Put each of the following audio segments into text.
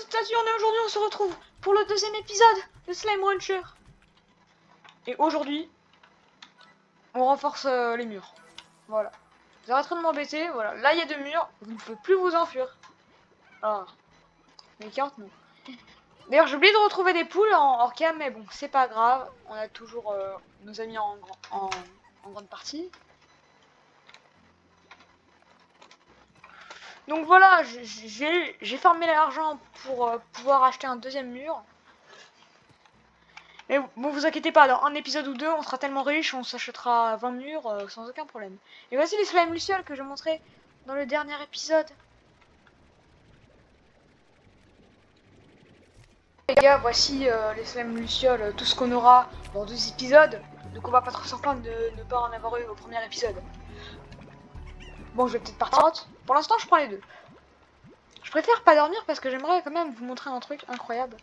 Station et aujourd'hui on se retrouve pour le deuxième épisode de Slime Rancher. Et aujourd'hui, on renforce les murs. Voilà. Vous arrêterez de m'embêter, voilà. Là il y a 2 murs, vous ne pouvez plus vous enfuir. Ah. Les cartes non. D'ailleurs j'ai oublié de retrouver des poules en hors cam, mais bon, c'est pas grave. On a toujours nos amis en grande partie. Donc voilà, j'ai farmé l'argent pour pouvoir acheter un deuxième mur. Mais bon, vous inquiétez pas, dans un épisode ou deux, on sera tellement riche, on s'achètera 20 murs sans aucun problème. Et voici les slime lucioles que je montrais dans le dernier épisode. Les gars, voici les slime lucioles, tout ce qu'on aura dans 2 épisodes. Donc on va pas trop s'en plaindre de ne pas en avoir eu au premier épisode. Bon, je vais peut-être partir. Pour l'instant, je prends les 2. Je préfère pas dormir parce que j'aimerais quand même vous montrer un truc incroyable.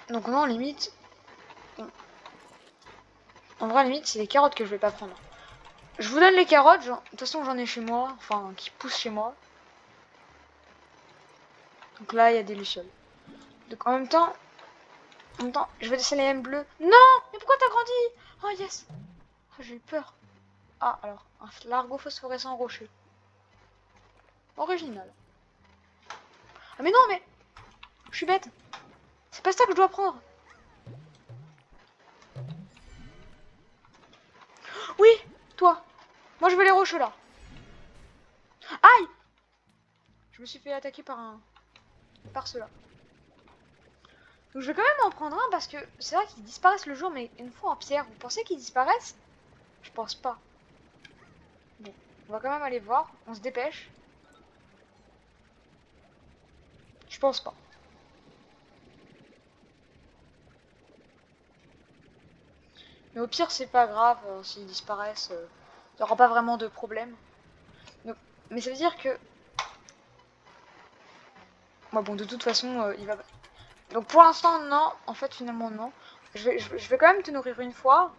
Donc non, limite... En vrai, limite, c'est les carottes que je vais pas prendre. Je vous donne les carottes, de toute façon j'en ai chez moi, enfin qui poussent chez moi. Donc là, il y a des lucioles. Donc en même temps, je vais laisser les M bleus. Non, mais pourquoi t'as grandi? Oh yes. Oh, j'ai eu peur. Ah, alors, un largo phosphorescent rocheux. Original. Ah mais non, mais... Je suis bête. C'est pas ça que je dois prendre. Oui, toi. Moi, je veux les rocheux, là. Aïe! Je me suis fait attaquer par ceux-là. Donc je vais quand même en prendre un parce que c'est vrai qu'ils disparaissent le jour, mais une fois en pierre, vous pensez qu'ils disparaissent? Je pense pas. Bon, on va quand même aller voir. On se dépêche. Je pense pas. Mais au pire, c'est pas grave s'ils disparaissent. Il n'y aura pas vraiment de problème. Donc, mais ça veut dire que... Moi, bon, de toute façon, il va... Donc pour l'instant, non. En fait, finalement, non. Je vais quand même te nourrir une fois.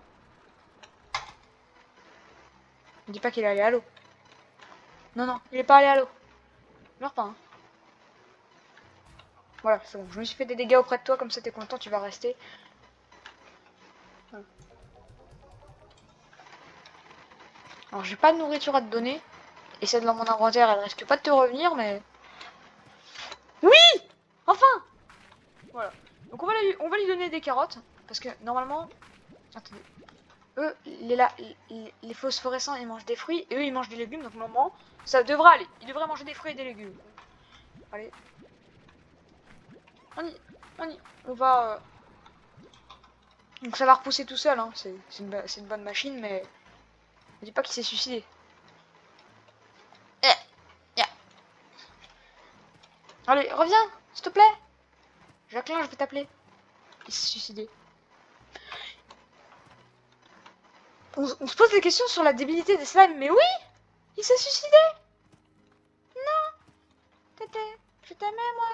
Ne dis pas qu'il est allé à l'eau. Non, non, il est pas allé à l'eau. Meurs pas, hein. Voilà, c'est bon. Je me suis fait des dégâts auprès de toi, comme ça t'es content, tu vas rester. Voilà. Alors, j'ai pas de nourriture à te donner. Et celle dans mon inventaire, elle risque pas de te revenir, mais... Oui! Enfin! Voilà. Donc on va lui donner des carottes. Parce que normalement... Attendez. Eux, les phosphorescents, ils mangent des fruits. Et eux, ils mangent des légumes. Donc normalement, ça devrait aller. Ils devraient manger des fruits et des légumes. Allez. On va... Donc ça va repousser tout seul. Hein. C'est une bonne machine, mais... Ne dis pas qu'il s'est suicidé. Allez, reviens, s'il te plaît. Jacqueline, je vais t'appeler. Il s'est suicidé. On se pose des questions sur la débilité des slimes, mais oui, il s'est suicidé. Non, Tété, je t'aimais moi.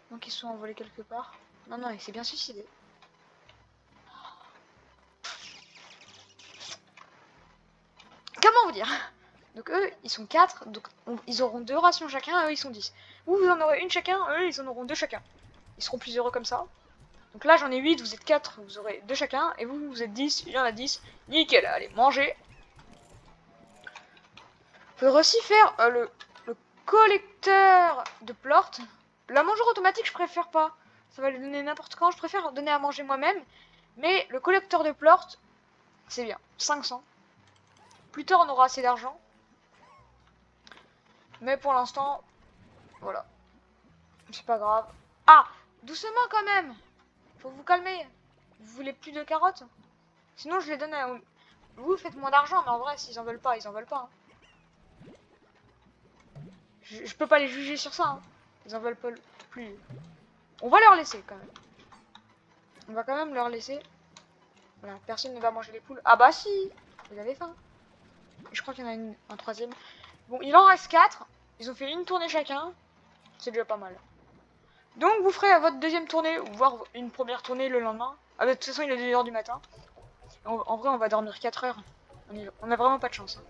Donc ils sont envolés quelque part. Non, non, il s'est bien suicidé. Comment vous dire? Donc eux, ils sont 4, donc ils auront 2 rations chacun, eux ils sont 10. Vous en aurez une chacun, eux ils en auront 2 chacun. Ils seront plus heureux comme ça. Donc là j'en ai 8, vous êtes 4, vous aurez 2 chacun, et vous êtes 10, il y en a 10. Nickel, allez, mangez. Faudrait aussi faire le collecteur de plort. La mangeur automatique je préfère pas. Ça va lui donner n'importe quand, je préfère donner à manger moi-même. Mais le collecteur de plort, c'est bien, 500. Plus tard on aura assez d'argent. Mais pour l'instant, voilà. C'est pas grave. Ah, doucement quand même. Faut vous calmer. Vous voulez plus de carottes? Sinon je les donne à... Vous faites moins d'argent, mais en vrai s'ils en veulent pas, ils en veulent pas. Hein. Je peux pas les juger sur ça. Hein. Ils en veulent pas plus. On va leur laisser quand même. On va quand même leur laisser. Voilà, personne ne va manger les poules. Ah bah si, vous avez faim. Je crois qu'il y en a un troisième. Bon, il en reste 4. Ils ont fait une tournée chacun. C'est déjà pas mal. Donc vous ferez votre deuxième tournée, ou voire une première tournée le lendemain. Ah bah de toute façon il est 2 h du matin. En vrai on va dormir 4 heures. On a vraiment pas de chance. Hein.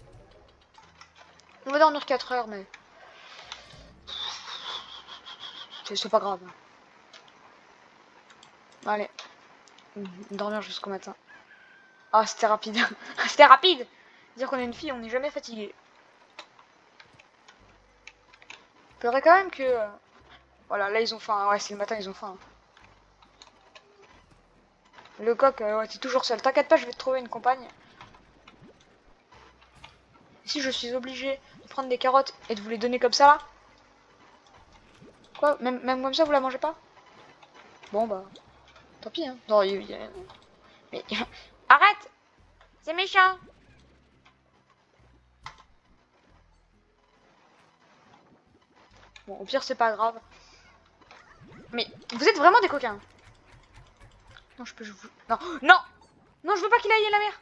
On va dormir 4 heures, mais... C'est pas grave. Allez. Dormir jusqu'au matin. Ah, c'était rapide. C'était rapide. Dire qu'on est une fille, on n'est jamais fatigué. Il faudrait quand même que... Voilà, là ils ont faim. Ouais, c'est le matin, ils ont faim. Le coq, ouais, t'es toujours seul. T'inquiète pas, je vais te trouver une compagne. Si je suis obligée de prendre des carottes et de vous les donner comme ça là. Quoi, même comme ça vous la mangez pas? Bon bah, tant pis hein. Non, mais arrête, c'est méchant. Bon, au pire c'est pas grave. Mais vous êtes vraiment des coquins. Non, je vous... Non, non, non, je veux pas qu'il aille à la mer.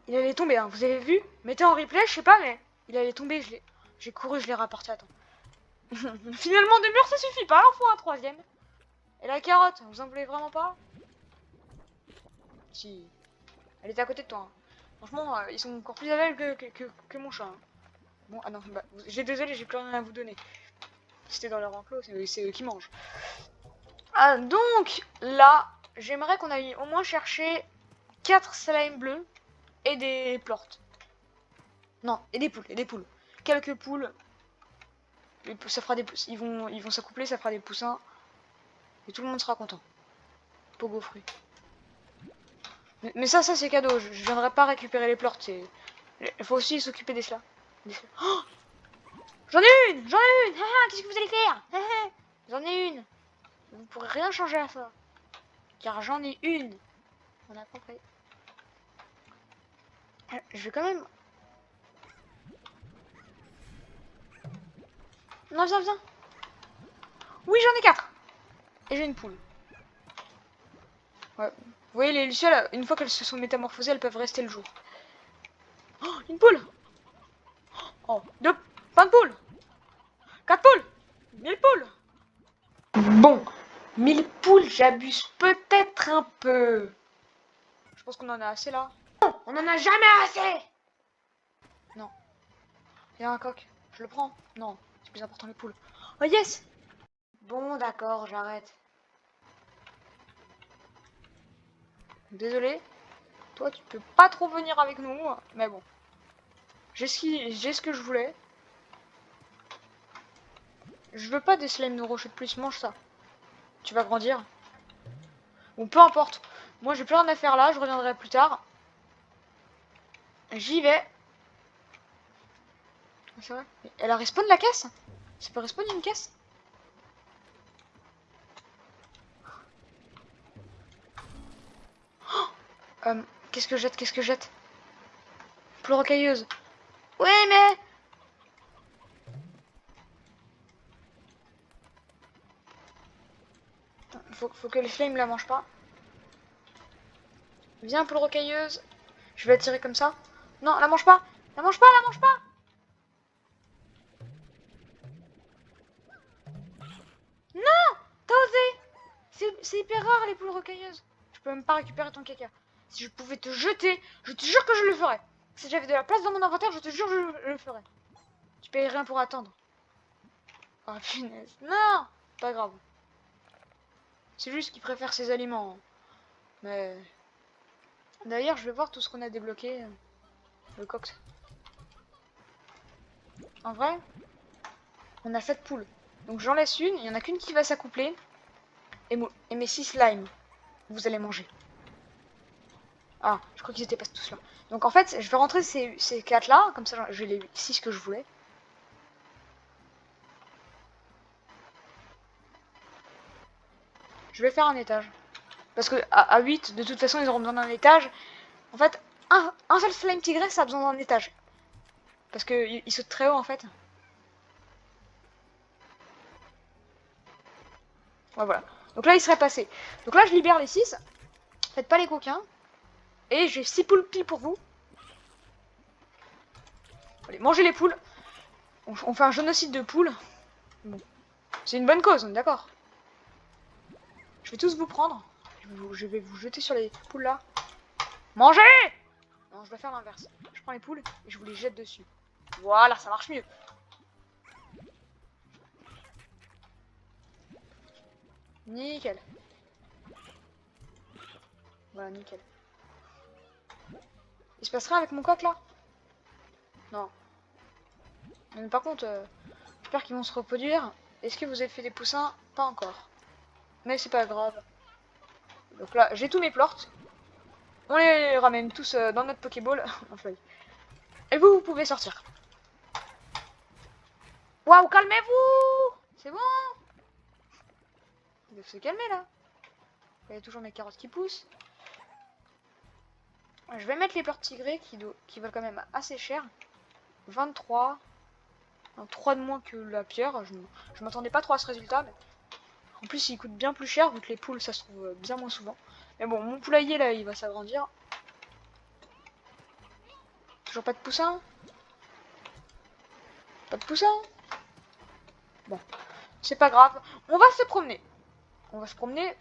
Il allait tomber, hein. Vous avez vu? Mettez en replay, je sais pas, mais il allait tomber. J'ai couru, je l'ai rapporté. Attends. Finalement, 2 murs, ça suffit pas. Il en faut un 3e. Et la carotte, vous en voulez vraiment pas? Si. Elle était à côté de toi. Hein. Franchement, ils sont encore plus aveugles que mon chat. Hein. Bon, ah non, bah, désolé, j'ai plus rien à vous donner. C'était dans leur enclos, c'est eux qui mangent. Ah, donc, là, j'aimerais qu'on aille au moins chercher 4 slimes bleus. Et des plortes. Non, et des poules, Quelques poules. Ça fera des ils vont s'accoupler, ça fera des poussins. Et tout le monde sera content. Pogo fruits. Mais ça c'est cadeau. Je viendrai pas récupérer les plortes. Il faut aussi s'occuper des cela. Oh, j'en ai une. Qu'est-ce que vous allez faire? J'en ai une. Vous pourrez rien changer à ça. Car j'en ai une. On a compris. Je vais quand même... Non, viens. Oui, j'en ai 4. Et j'ai une poule. Ouais. Vous voyez, les lucioles, une fois qu'elles se sont métamorphosées, elles peuvent rester le jour. Oh, une poule. Oh, 20 poules. 4 poules. 1000 poules. Bon, 1000 poules, j'abuse peut-être un peu. Je pense qu'on en a assez là. Non, on en a jamais assez. Non. Il y a un coq. Je le prends. Non, c'est plus important les poules. Oh yes. Bon, d'accord, j'arrête. Désolé. Toi, tu peux pas trop venir avec nous. Mais bon. J'ai ce que je voulais. Je veux pas des slimes de rocher de plus. Mange ça. Tu vas grandir. Bon, peu importe. Moi, j'ai plus rien à faire là. Je reviendrai plus tard. J'y vais. C'est vrai. Elle a respawn la caisse? Ça peut respawn une caisse? Qu'est-ce que je jette? Poule rocailleuse. Oui, mais... Faut que les flammes la mangent pas. Viens, poule rocailleuse. Je vais la tirer comme ça. Non, la mange pas. La mange pas. Non, t'as osé. C'est hyper rare les poules rocailleuses. Je peux même pas récupérer ton caca. Si je pouvais te jeter, je te jure que je le ferais. Si j'avais de la place dans mon inventaire, je te jure que je le ferais. Tu payes rien pour attendre. Oh punaise. Non, pas grave. C'est juste qu'il préfère ses aliments. Mais... D'ailleurs, je vais voir tout ce qu'on a débloqué. Le coq. En vrai, on a 7 poules. Donc j'en laisse une, il n'y en a qu'une qui va s'accoupler. Et mes 6 slimes, vous allez manger. Ah, je crois qu'ils étaient pas tous là. Donc en fait, je vais rentrer ces 4 là, comme ça j'ai les 6 que je voulais. Je vais faire un étage. Parce que à 8, de toute façon, ils auront besoin d'un étage. En fait, un seul slime tigresse a besoin d'un étage. Parce qu'il saute très haut en fait. Ouais, voilà. Donc là, il serait passé. Donc là, je libère les 6. Faites pas les coquins. Et j'ai 6 poules pile pour vous. Allez, mangez les poules. On fait un génocide de poules. Bon. C'est une bonne cause, on est d'accord. Je vais tous vous prendre. Je vais vous jeter sur les poules là. Mangez! Non, je dois faire l'inverse. Je prends les poules et je vous les jette dessus. Voilà, ça marche mieux. Nickel. Voilà, nickel. Il se passe rien avec mon coq là? Non. Mais par contre, j'espère qu'ils vont se reproduire. Est-ce que vous avez fait des poussins? Pas encore. Mais c'est pas grave. Donc là, j'ai tous mes plorts. On les ramène tous dans notre Pokéball. Enfin, et vous, vous pouvez sortir. Waouh, calmez-vous! C'est bon? Ils doivent se calmer là. Il y a toujours mes carottes qui poussent. Je vais mettre les pleurs tigrés qui valent quand même assez cher. 23. 3 de moins que la pierre. Je m'attendais pas trop à ce résultat. Mais... En plus, il coûte bien plus cher vu que les poules, ça se trouve bien moins souvent. Mais bon, mon poulailler là, il va s'agrandir. Toujours pas de poussins? Pas de poussins? Bon, c'est pas grave. On va se promener. On va se promener.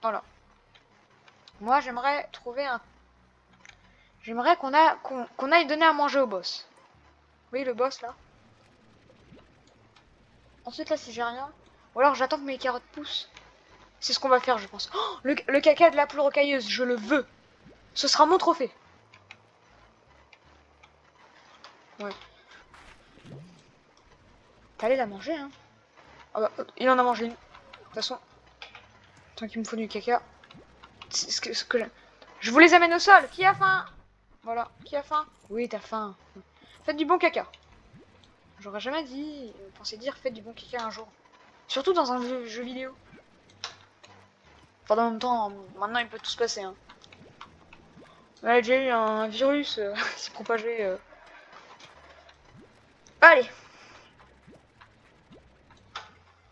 Voilà. Moi, j'aimerais trouver un... J'aimerais qu'on aille donner à manger au boss. Vous voyez le boss là? Ensuite là, si j'ai rien... Ou alors j'attends que mes carottes poussent. C'est ce qu'on va faire, je pense. Oh, le caca de la poule rocailleuse, je le veux. Ce sera mon trophée. Ouais. T'allais la manger, hein? Ah bah, il en a mangé une. De toute façon, tant qu'il me faut du caca. C'est ce que j'aime. Je vous les amène au sol. Qui a faim? Voilà. Qui a faim? Oui, t'as faim. Faites du bon caca. J'aurais jamais dit, pensé dire faites du bon caca un jour. Surtout dans un jeu vidéo. Enfin, en même temps, maintenant il peut tout se passer. Hein. Là, j'ai déjà eu un virus qui s'est propagé. Allez.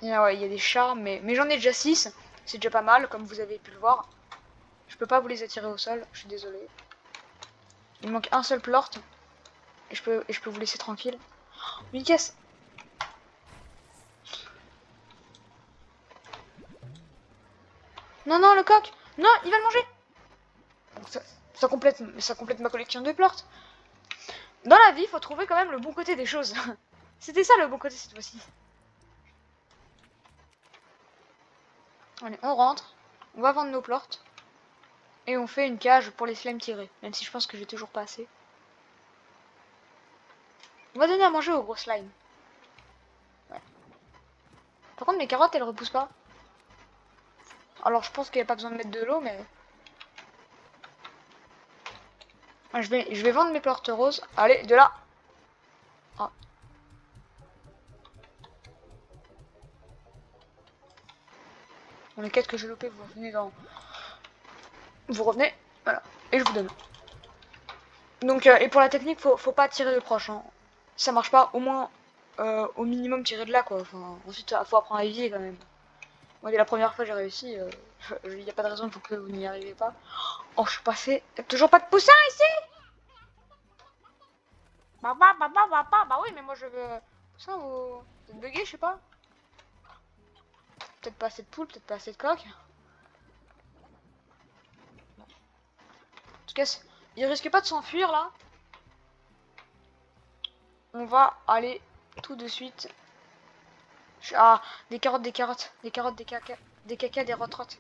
Et, ouais, il y a des chats, mais j'en ai déjà 6. C'est déjà pas mal, comme vous avez pu le voir. Je peux pas vous les attirer au sol, je suis désolé. Il manque un seul plort. Et je peux vous laisser tranquille. Oh, une caisse. Non, non, le coq. Non, il va le manger. Ça complète ma collection de plorts. Dans la vie, il faut trouver quand même le bon côté des choses. C'était ça le bon côté cette fois-ci. Allez, on rentre. On va vendre nos plorts. Et on fait une cage pour les flammes tirées. Même si je pense que j'ai toujours pas assez. On va donner à manger au gros slime. Ouais. Par contre, mes carottes, elles repoussent pas. Alors, je pense qu'il n'y a pas besoin de mettre de l'eau, mais... Je vais vendre mes plorts roses. Allez, de là. Ah. Bon, les quêtes que j'ai loupées, vous revenez dans... Vous revenez, voilà. Et je vous donne. Donc, et pour la technique, faut pas tirer de proche. Hein. Si ça marche pas, au moins, au minimum, tirer de là, quoi. Enfin, ensuite, faut apprendre à éviter, quand même. Moi, dès la première fois, j'ai réussi. Il n'y a pas de raison pour que vous n'y arrivez pas. Oh, je suis passé. Toujours pas de poussin ici? Bah oui, mais moi, je veux... Poussin, vous êtes bugué, je sais pas. Peut-être pas assez de poules, peut-être pas assez de coques. En tout cas, il risque pas de s'enfuir, là. On va aller tout de suite. Ah, des carottes, des carottes, des carottes, des caca, des rotrottes.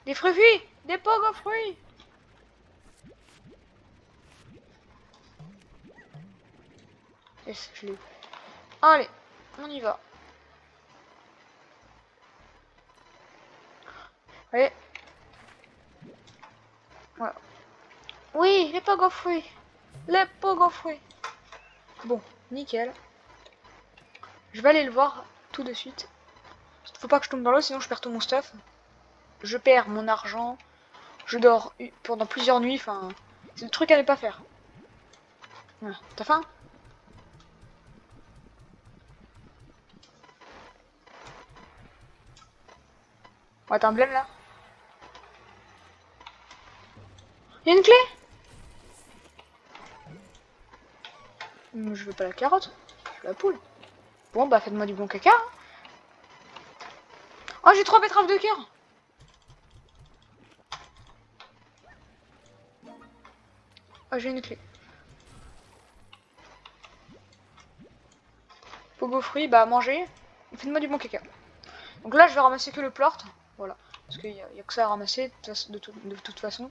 Des fruits, des pogs aux fruits. Yes, je l'ai. Allez, on y va. Allez. Voilà. Oui, les pogs aux fruits. Les pogs aux fruits. Bon, nickel. Je vais aller le voir tout de suite. Faut pas que je tombe dans l'eau, sinon je perds tout mon stuff. Je perds mon argent. Je dors pendant plusieurs nuits. Enfin, c'est le truc à ne pas faire. Voilà. T'as faim? Ouais, t'as un blême là? Y'a une clé? Je veux pas la carotte. Je veux la poule. Bon, bah faites-moi du bon caca. Hein. Oh, j'ai 3 betteraves de cœur. Ah, j'ai une clé. Pogo fruits, bah manger. Faites-moi du bon caca. Donc là, je vais ramasser que le plort. Voilà. Parce qu'il y a que ça à ramasser de toute façon.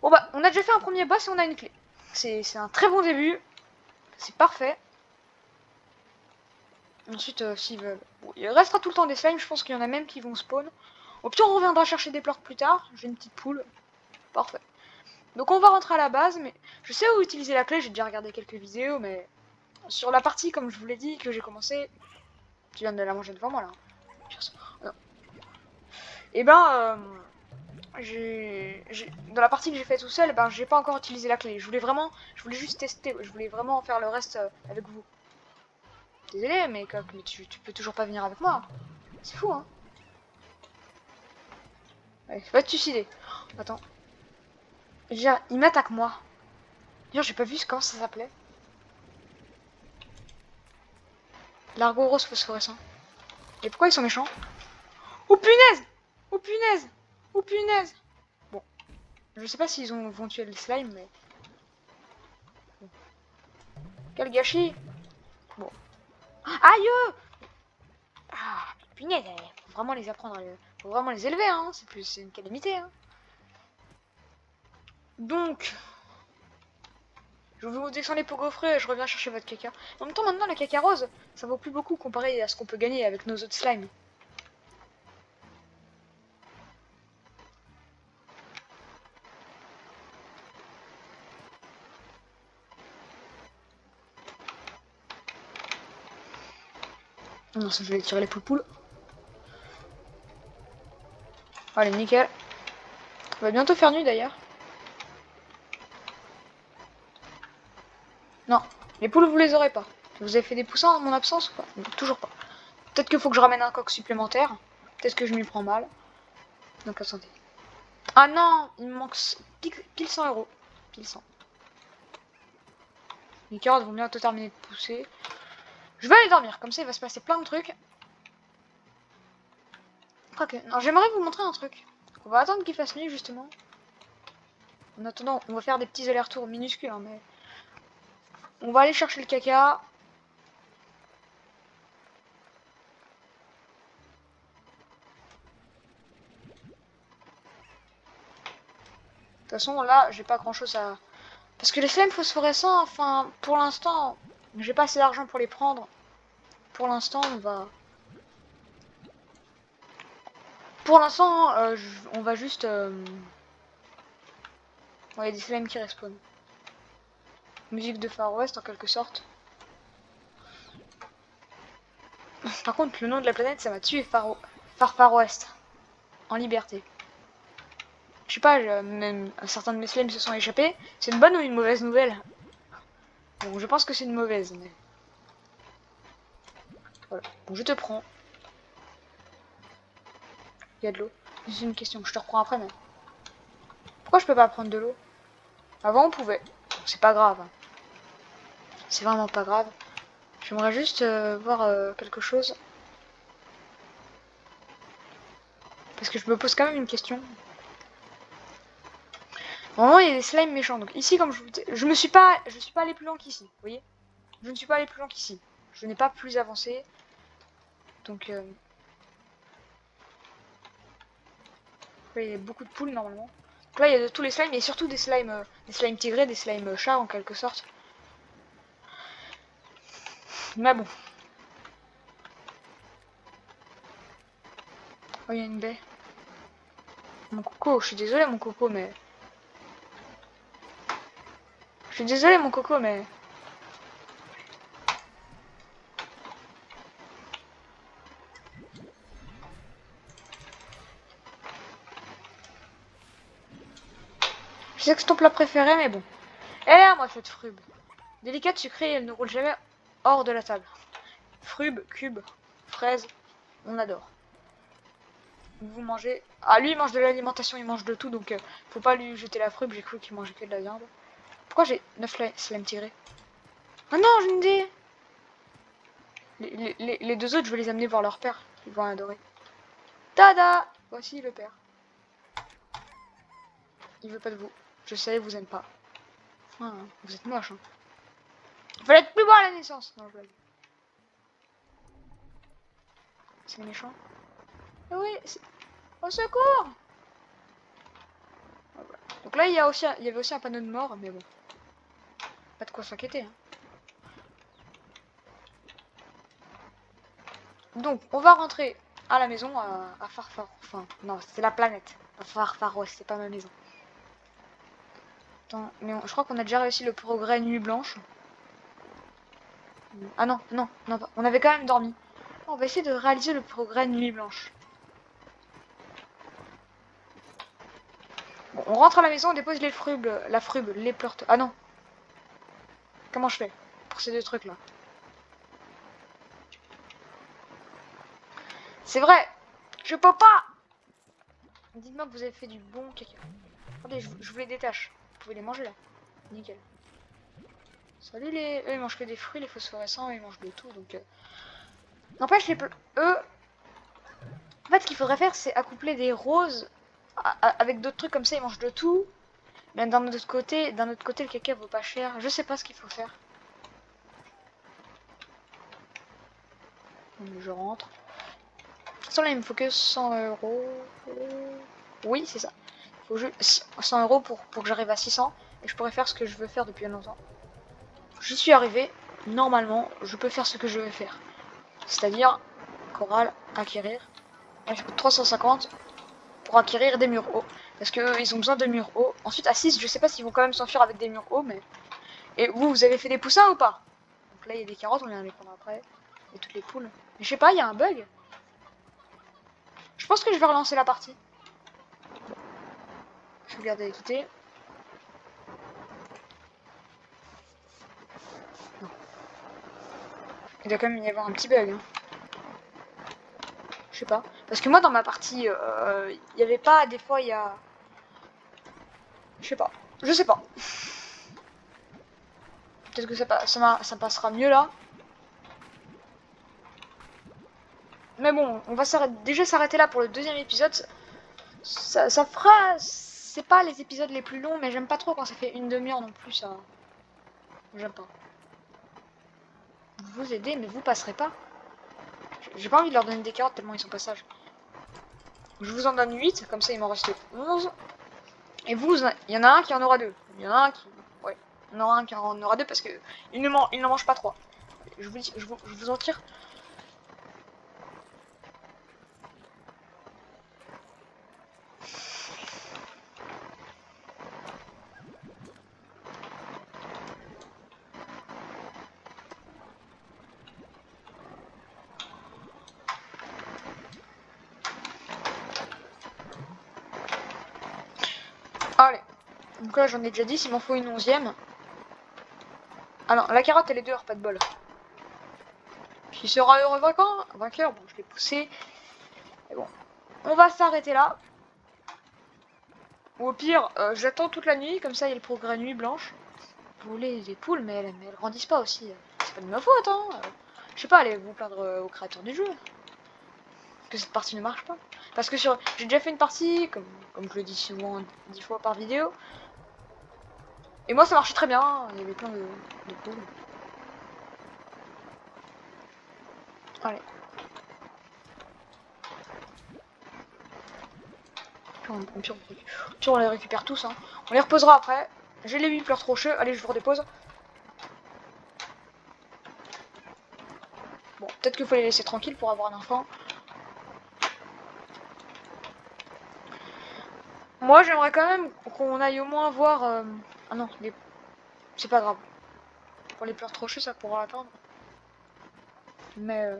Bon bah, on a déjà fait un premier boss et on a une clé. C'est un très bon début. C'est parfait. Ensuite, s'ils veulent... Bon, il restera tout le temps des slimes. Je pense qu'il y en a même qui vont spawn. Au pire, on reviendra chercher des plorts plus tard. J'ai une petite poule. Parfait. Donc on va rentrer à la base, mais je sais où utiliser la clé. J'ai déjà regardé quelques vidéos, mais... Sur la partie, comme je vous l'ai dit, que j'ai commencé... Tu viens de la manger devant moi, là. Non. Et ben... dans la partie que j'ai fait tout seul, ben j'ai pas encore utilisé la clé. Je voulais juste tester. Je voulais vraiment faire le reste avec vous. Désolé, mais Coq, mais tu peux toujours pas venir avec moi. C'est fou, hein. Allez, va te suicider. Attends. Déjà, il m'attaque moi. D'ailleurs, j'ai pas vu comment ça s'appelait. L'argot rose phosphorescent. Et pourquoi ils sont méchants? Oh punaise! Oh punaise! Oh punaise! Bon, je sais pas s'ils vont tuer le slime, mais... Bon. Quel gâchis! Bon. Aïe! Ah, punaise, faut vraiment les apprendre, faut vraiment les élever, hein. C'est une calamité, hein. Donc, je vous descends les pots frais et je reviens chercher votre caca. En même temps, maintenant, le caca rose, ça vaut plus beaucoup comparé à ce qu'on peut gagner avec nos autres slimes. Non, ça, je vais tirer les poules. Allez, nickel. On va bientôt faire nuit d'ailleurs. Non, les poules, vous les aurez pas. Vous avez fait des poussins en mon absence ou pas? Non, toujours pas. Peut-être qu'il faut que je ramène un coq supplémentaire. Peut-être que je m'y prends mal. Donc, attendez. Ah non, il me manque pile 100 euros. Pile 100. Les carottes vont bientôt terminer de pousser. Je vais aller dormir, comme ça il va se passer plein de trucs. Ok, non, j'aimerais vous montrer un truc. On va attendre qu'il fasse nuit justement. En attendant, on va faire des petits allers-retours minuscules, hein, mais... On va aller chercher le caca. De toute façon, là, j'ai pas grand-chose à... Parce que les slimes phosphorescents, enfin, pour l'instant, j'ai pas assez d'argent pour les prendre. Pour l'instant, on va... Pour l'instant, on va juste... Il y a des slimes qui respawnent. Musique de Far West, en quelque sorte. Par contre, le nom de la planète, ça m'a tué, Far West. En liberté. Je sais pas, même certains de mes slimes se sont échappés. C'est une bonne ou une mauvaise nouvelle? Bon, je pense que c'est une mauvaise, mais... Voilà. Bon, je te prends. Il y a de l'eau. C'est une question, je te reprends après, mais... Pourquoi je peux pas prendre de l'eau? Avant, on pouvait. C'est pas grave. C'est vraiment pas grave. J'aimerais juste voir quelque chose. Parce que je me pose quand même une question. Normalement, il y a des slimes méchants. Donc ici, comme je vous dis, je suis pas allé plus loin qu'ici. Vous voyez? Je ne suis pas allé plus loin qu'ici. Je n'ai pas plus avancé. Donc, là, il y a beaucoup de poules normalement. Donc là, il y a de tous les slimes et surtout des slimes tigrés, des slimes chats en quelque sorte. Mais bon. Oh, il y a une baie. Mon coco, je suis désolé mon coco, mais... Je suis désolé mon coco, mais... Je sais que c'est ton plat préféré, mais bon. Elle est à moi cette frube. Délicate, sucrée, elle ne roule jamais hors de la table. Frube, cube, fraise, on adore. Vous mangez... Ah, lui, il mange de l'alimentation, il mange de tout, donc faut pas lui jeter la frube. J'ai cru qu'il mangeait que de la viande. Pourquoi j'ai 9 slimes tirés? Ah non, j'ai une idée. Les deux autres, je vais les amener voir leur père. Ils vont adorer. Tada! Voici le père. Il veut pas de vous. Je sais, il vous aime pas. Ah, vous êtes moche. Hein. Fallait être plus beau à la naissance. Non, je blague. C'est méchant. Eh oui, au secours. Ah, voilà. Donc là, il y avait aussi un panneau de mort, mais bon. Pas de quoi s'inquiéter. Hein. Donc, on va rentrer à la maison à Farfar. Enfin, non, c'est la planète. À Farfaros, c'est pas ma maison. Attends, mais je crois qu'on a déjà réussi le progrès nuit blanche. Ah non, non, non, on avait quand même dormi. On va essayer de réaliser le progrès nuit blanche. Bon, on rentre à la maison, on dépose les frubes, la frube, les pleurtes. Ah non. Comment je fais pour ces deux trucs là? C'est vrai, je peux pas. Dites-moi que vous avez fait du bon caca. Attendez, je vous les détache. Vous pouvez les manger là. Nickel. Salut les... Eux ils mangent que des fruits, les phosphorescents, ils mangent de tout donc... N'empêche, eux... En fait, ce qu'il faudrait faire, c'est accoupler des roses avec d'autres trucs comme ça, ils mangent de tout. Mais d'un autre côté, le caca vaut pas cher. Je sais pas ce qu'il faut faire. Je rentre. De toute façon, là, il me faut que 100 euros. Oui, c'est ça. Il faut juste 100 euros pour que j'arrive à 600. Et je pourrais faire ce que je veux faire depuis longtemps. J'y suis arrivé. Normalement, je peux faire ce que je veux faire. C'est-à-dire, chorale, acquérir. Là, je peux 350 pour acquérir des murs hauts. Parce que ils ont besoin de murs hauts. Ensuite, à 6, je sais pas s'ils vont quand même s'enfuir avec des murs hauts, mais... Et vous avez fait des poussins ou pas? Donc là, il y a des carottes, on vient les prendre après. Et toutes les poules. Mais je sais pas, il y a un bug. Je pense que je vais relancer la partie. Je vais garder l'équité. Non. Il doit quand même y avoir un petit bug. Hein. Je sais pas. Parce que moi, dans ma partie, il n'y avait pas... Des fois, il y a... Je sais pas. Je sais pas. Peut-être que ça passera mieux là. Mais bon, on va déjà s'arrêter là pour le deuxième épisode. Ça fera... C'est pas les épisodes les plus longs, mais j'aime pas trop quand ça fait une demi-heure non plus, ça... J'aime pas. Vous aider, mais vous passerez pas. J'ai pas envie de leur donner des carottes tellement ils sont pas sages. Je vous en donne 8, comme ça il m'en reste 11. Et vous, il y en a un qui en aura 2. Il y en a un qui... Ouais, il y en aura un qui en aura 2 parce que il n'en mange pas 3. Je vous en tire. Allez. Donc là j'en ai déjà 10, il m'en faut une 11e. Ah non, la carotte elle est dehors, pas de bol. Qui sera heureux vainqueur. Bon, je l'ai poussé. Mais bon, on va s'arrêter là. Ou au pire, j'attends toute la nuit, comme ça il y a le progrès nuit blanche. Vous voulez des poules, mais elles grandissent pas aussi. C'est pas de ma faute, hein. Je sais pas, allez vous plaindre au créateur du jeu. Que cette partie ne marche pas. Parce que j'ai déjà fait une partie, comme je le dis souvent 10 fois par vidéo. Et moi ça marchait très bien, il y avait plein de poules. Allez. On les récupère tous. Hein. On les reposera après. J'ai les 8 pleurs trop chauds. Allez, je vous redépose. Bon, peut-être qu'il faut les laisser tranquilles pour avoir un enfant. Moi, j'aimerais quand même qu'on aille au moins voir... Ah non, c'est pas grave. Pour les pleurs trop chauds, ça pourra attendre. Mais...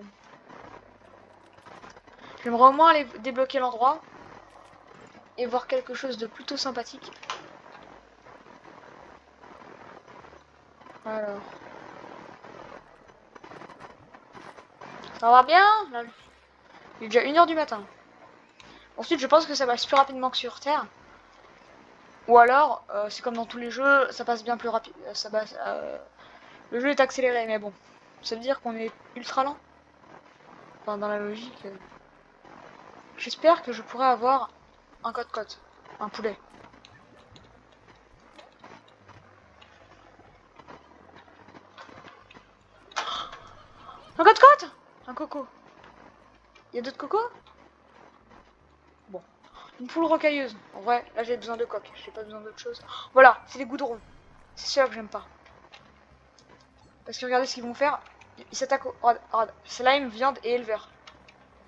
J'aimerais au moins aller débloquer l'endroit. Et voir quelque chose de plutôt sympathique. Alors... Ça va bien là, il est déjà 1h du matin. Ensuite, je pense que ça passe plus rapidement que sur Terre. Ou alors, c'est comme dans tous les jeux, ça passe bien plus rapide. Le jeu est accéléré, mais bon. Ça veut dire qu'on est ultra lent. Enfin, dans la logique. J'espère que je pourrai avoir un côte-côte. Un poulet. Un coco. Il y a d'autres cocos? Bon. Une poule rocailleuse. En vrai, là j'ai besoin de coque. J'ai pas besoin d'autre chose. Voilà, c'est les goudrons. C'est ceux que j'aime pas. Parce que regardez ce qu'ils vont faire. Ils s'attaquent au... Regarde. Slime, viande et éleveur.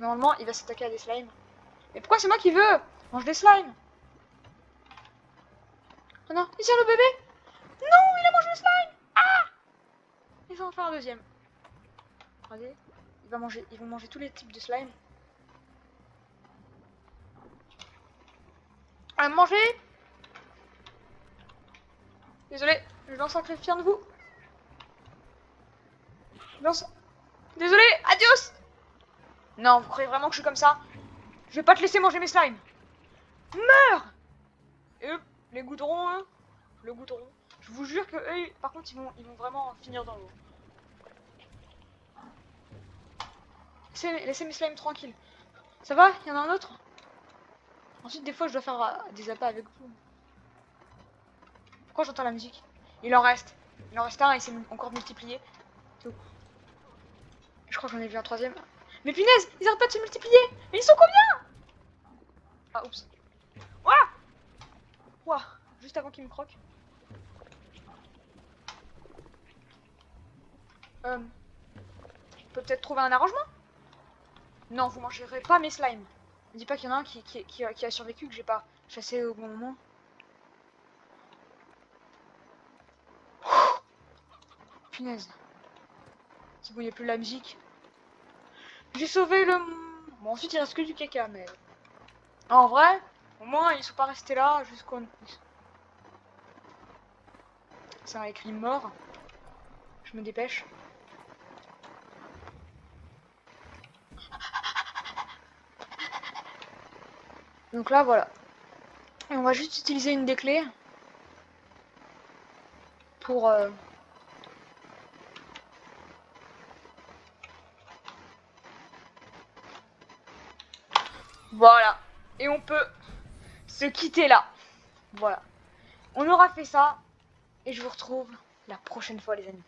Normalement, il va s'attaquer à des slimes. Mais pourquoi c'est moi qui veux? Mange des slimes. Oh non, ici le bébé. Non, il a mangé le slime. Ah! Ils vont en faire un deuxième. Regardez, ils vont manger tous les types de slime. À manger. Désolé, je vais en sacrifier un de vous. Désolé, adios. Non, vous croyez vraiment que je suis comme ça? Je vais pas te laisser manger mes slimes. Meurs. Et eux, les goudrons, eux, le goudron. Je vous jure que eux, par contre, ils vont vraiment finir dans l'eau. Laissez mes slimes tranquilles. Ça va? Il y en a un autre? Ensuite, des fois, je dois faire des appâts avec vous. Pourquoi j'entends la musique? Il en reste. Il en reste un et c'est encore multiplié. Tout. Je crois que j'en ai vu un troisième. Mais punaise, ils arrêtent pas de se multiplier. Mais ils sont combien? Ah, oups. Ouah! Ouah, juste avant qu'ils me croquent. Je peux peut-être trouver un arrangement? Non, vous mangerez pas mes slimes. Ne dis pas qu'il y en a un qui a survécu, que j'ai pas chassé au bon moment. Punaise. C'est bon, il n'y a plus la musique. J'ai sauvé le... Bon, ensuite, il reste que du caca, mais... En vrai, au moins, ils sont pas restés là jusqu'au... Ça a écrit mort. Je me dépêche. Donc là, voilà. Et on va juste utiliser une des clés pour... Voilà. Et on peut se quitter là. Voilà. On aura fait ça. Et je vous retrouve la prochaine fois, les amis.